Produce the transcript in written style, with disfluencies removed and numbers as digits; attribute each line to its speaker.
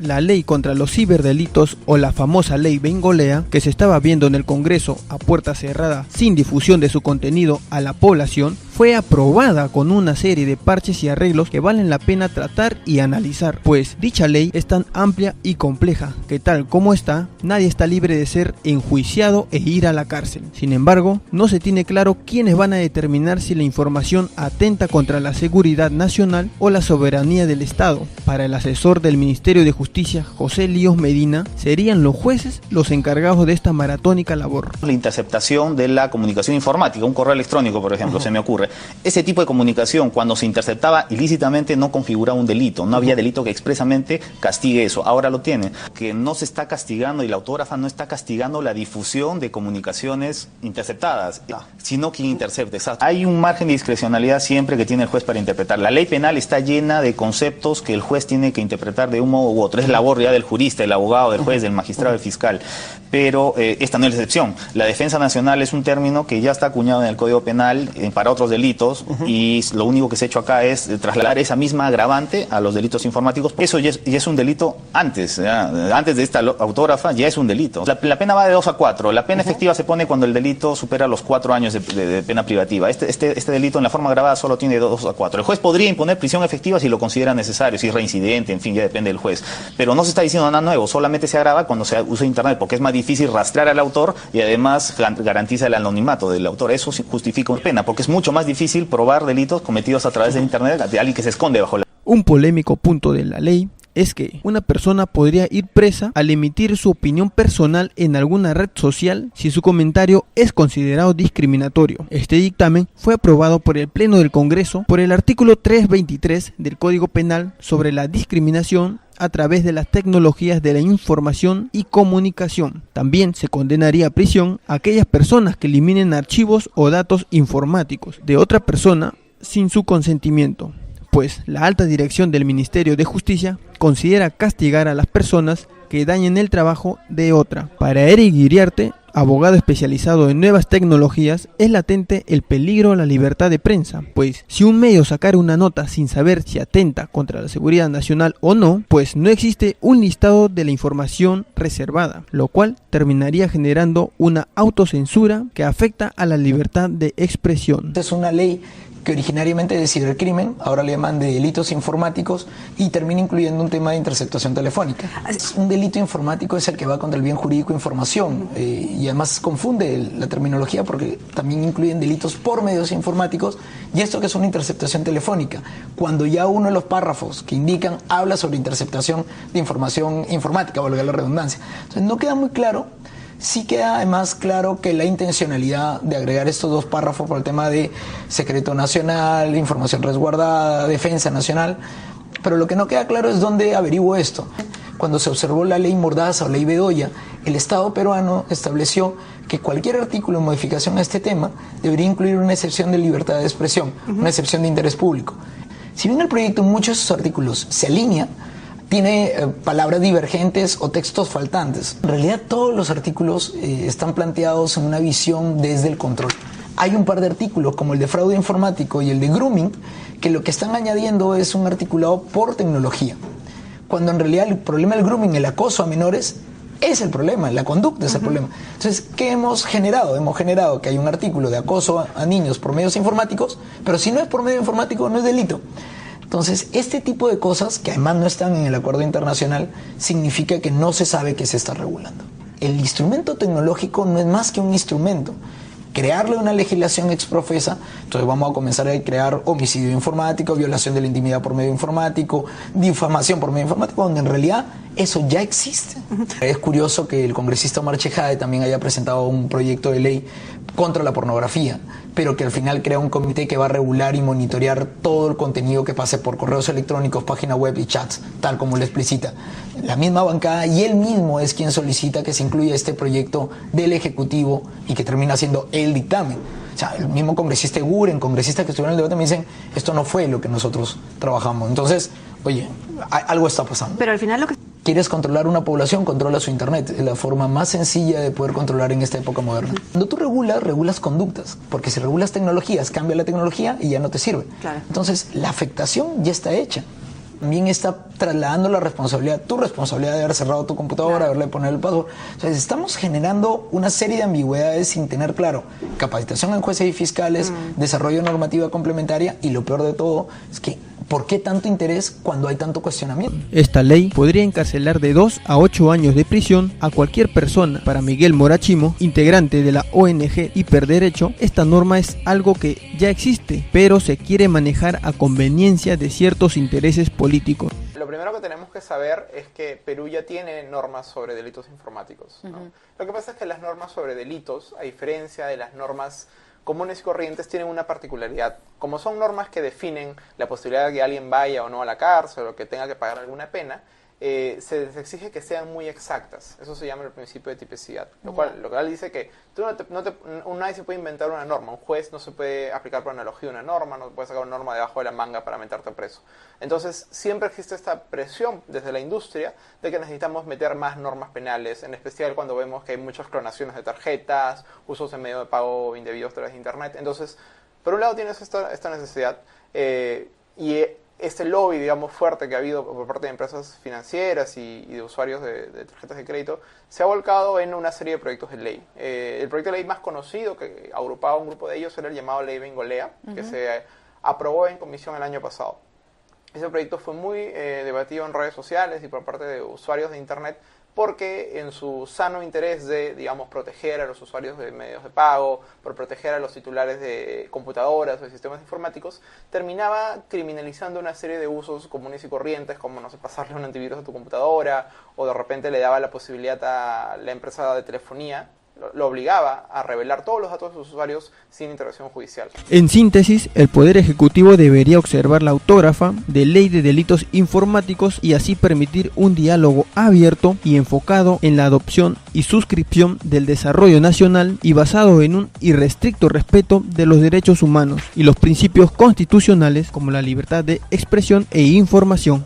Speaker 1: la ley contra los ciberdelitos o la famosa ley Bengolea, que se estaba viendo en el Congreso a puerta cerrada sin difusión de su contenido a la población, fue aprobada con una serie de parches y arreglos que valen la pena tratar y analizar, pues dicha ley es tan amplia y compleja que tal como está, nadie está libre de ser enjuiciado e ir a la cárcel. Sin embargo, no se tiene claro quiénes van a determinar si la información atenta contra la seguridad nacional o la soberanía del Estado. Para el asesor del Ministerio de Justicia, José Líos Medina, serían los jueces los encargados de esta maratónica labor.
Speaker 2: La interceptación de la comunicación informática, un correo electrónico, por ejemplo, se me ocurre. Ese tipo de comunicación, cuando se interceptaba ilícitamente, no configuraba un delito. No había delito que expresamente castigue eso. Ahora lo tiene. Que no se está castigando y la autógrafa no está castigando la difusión de comunicaciones interceptadas, sino quien intercepte. Hay un margen de discrecionalidad siempre que tiene el juez para interpretar. La ley penal está llena de conceptos que el juez tiene que interpretar de un modo u otro. Es labor ya del jurista, del abogado, del juez, del magistrado, del fiscal. Pero esta no es la excepción. La defensa nacional es un término que ya está acuñado en el Código Penal para otros delitos y lo único que se ha hecho acá es trasladar esa misma agravante a los delitos informáticos. Eso ya es un delito antes de esta autógrafa, ya es un delito. La pena va de 2 a 4. La pena efectiva se pone cuando el delito supera los 4 años de pena privativa. Este delito en la forma agravada solo tiene 2 a 4. El juez podría imponer prisión efectiva si lo considera necesario, si es reincidente, en fin, ya depende del juez. Pero no se está diciendo nada nuevo, solamente se agrava cuando se usa internet, porque es más difícil rastrear al autor y además garantiza el anonimato del autor. Eso justifica una pena, porque es mucho más difícil probar delitos cometidos a través de internet de alguien que se esconde bajo la...
Speaker 1: Un polémico punto de la ley es que una persona podría ir presa al emitir su opinión personal en alguna red social si su comentario es considerado discriminatorio. Este dictamen fue aprobado por el Pleno del Congreso por el artículo 323 del Código Penal sobre la discriminación a través de las tecnologías de la información y comunicación. También se condenaría a prisión a aquellas personas que eliminen archivos o datos informáticos de otra persona sin su consentimiento, pues la alta dirección del Ministerio de Justicia considera castigar a las personas que dañen el trabajo de otra. Para Eric Iriarte, abogado especializado en nuevas tecnologías, es latente el peligro a la libertad de prensa, pues si un medio sacara una nota sin saber si atenta contra la seguridad nacional o no, pues no existe un listado de la información reservada, lo cual terminaría generando una autocensura que afecta a la libertad de expresión.
Speaker 3: Es una ley que originariamente es cibercrimen, ahora le llaman de delitos informáticos y termina incluyendo un tema de interceptación telefónica. Un delito informático es el que va contra el bien jurídico información y además confunde la terminología porque también incluyen delitos por medios informáticos y esto que es una interceptación telefónica, cuando ya uno de los párrafos que indican habla sobre interceptación de información informática, valga la redundancia. Entonces no queda muy claro. Sí queda además claro que la intencionalidad de agregar estos 2 párrafos por el tema de secreto nacional, información resguardada, defensa nacional, pero lo que no queda claro es dónde averiguo esto. Cuando se observó la ley Mordaza o ley Bedoya, el Estado peruano estableció que cualquier artículo en modificación a este tema debería incluir una excepción de libertad de expresión, una excepción de interés público. Si bien el proyecto en muchos de sus artículos se alinea, tiene palabras divergentes o textos faltantes. En realidad todos los artículos están planteados en una visión desde el control. Hay un par de artículos como el de fraude informático y el de grooming que lo que están añadiendo es un articulado por tecnología, cuando en realidad el problema del grooming, el acoso a menores, es el problema, la conducta es el problema. Entonces, ¿qué hemos generado? Hemos generado que hay un artículo de acoso a niños por medios informáticos, pero si no es por medio informático no es delito. Entonces, este tipo de cosas, que además no están en el acuerdo internacional, significa que no se sabe qué se está regulando. El instrumento tecnológico no es más que un instrumento. Crearle una legislación exprofesa, entonces vamos a comenzar a crear homicidio informático, violación de la intimidad por medio informático, difamación por medio informático, donde en realidad eso ya existe. Es curioso que el congresista Omar Chejade también haya presentado un proyecto de ley contra la pornografía, pero que al final crea un comité que va a regular y monitorear todo el contenido que pase por correos electrónicos, página web y chats, tal como lo explicita la misma bancada, y él mismo es quien solicita que se incluya este proyecto del Ejecutivo y que termina siendo el dictamen. O sea, el mismo congresista Eguren, congresistas que estuvieron en el debate me dicen, esto no fue lo que nosotros trabajamos. Entonces, oye, algo está pasando.
Speaker 4: Pero al final lo que...
Speaker 3: ¿Quieres controlar una población? Controla su internet. Es la forma más sencilla de poder controlar en esta época moderna. Cuando tú regulas conductas, porque si regulas tecnologías, cambia la tecnología y ya no te sirve.
Speaker 4: Claro.
Speaker 3: Entonces, la afectación ya está hecha. también está trasladando la responsabilidad, tu responsabilidad de haber cerrado tu computadora, haberle poner el password. Entonces estamos generando una serie de ambigüedades sin tener claro capacitación en jueces y fiscales, desarrollo de normativa complementaria, y lo peor de todo es que ¿por qué tanto interés cuando hay tanto cuestionamiento?
Speaker 1: Esta ley podría encarcelar de 2 a 8 años de prisión a cualquier persona. Para Miguel Morachimo, integrante de la ONG Hiperderecho, esta norma es algo que ya existe, pero se quiere manejar a conveniencia de ciertos intereses políticos.
Speaker 4: Lo primero que tenemos que saber es que Perú ya tiene normas sobre delitos informáticos, ¿no? Lo que pasa es que las normas sobre delitos, a diferencia de las normas comunes y corrientes, tienen una particularidad. Como son normas que definen la posibilidad de que alguien vaya o no a la cárcel o que tenga que pagar alguna pena, se les exige que sean muy exactas. Eso se llama el principio de tipicidad, lo cual dice que nadie se puede inventar una norma. Un juez no se puede aplicar por analogía una norma, no puede sacar una norma debajo de la manga para meterte preso. Entonces siempre existe esta presión desde la industria de que necesitamos meter más normas penales, en especial cuando vemos que hay muchas clonaciones de tarjetas, usos en medio de pago indebidos a través de internet. Entonces, por un lado tienes esta necesidad y este lobby, digamos, fuerte que ha habido por parte de empresas financieras y de usuarios de tarjetas de crédito, se ha volcado en una serie de proyectos de ley. El proyecto de ley más conocido, que agrupaba un grupo de ellos, era el llamado Ley Bengolea, que se aprobó en comisión el año pasado. Ese proyecto fue muy debatido en redes sociales y por parte de usuarios de Internet, porque en su sano interés de, digamos, proteger a los usuarios de medios de pago, por proteger a los titulares de computadoras o de sistemas informáticos, terminaba criminalizando una serie de usos comunes y corrientes, como, no sé, pasarle un antivirus a tu computadora, o de repente le daba la posibilidad a la empresa de telefonía, lo obligaba a revelar todos los datos de sus usuarios sin intervención judicial.
Speaker 1: En síntesis, el Poder Ejecutivo debería observar la autógrafa de Ley de Delitos Informáticos y así permitir un diálogo abierto y enfocado en la adopción y suscripción del desarrollo nacional y basado en un irrestricto respeto de los derechos humanos y los principios constitucionales como la libertad de expresión e información.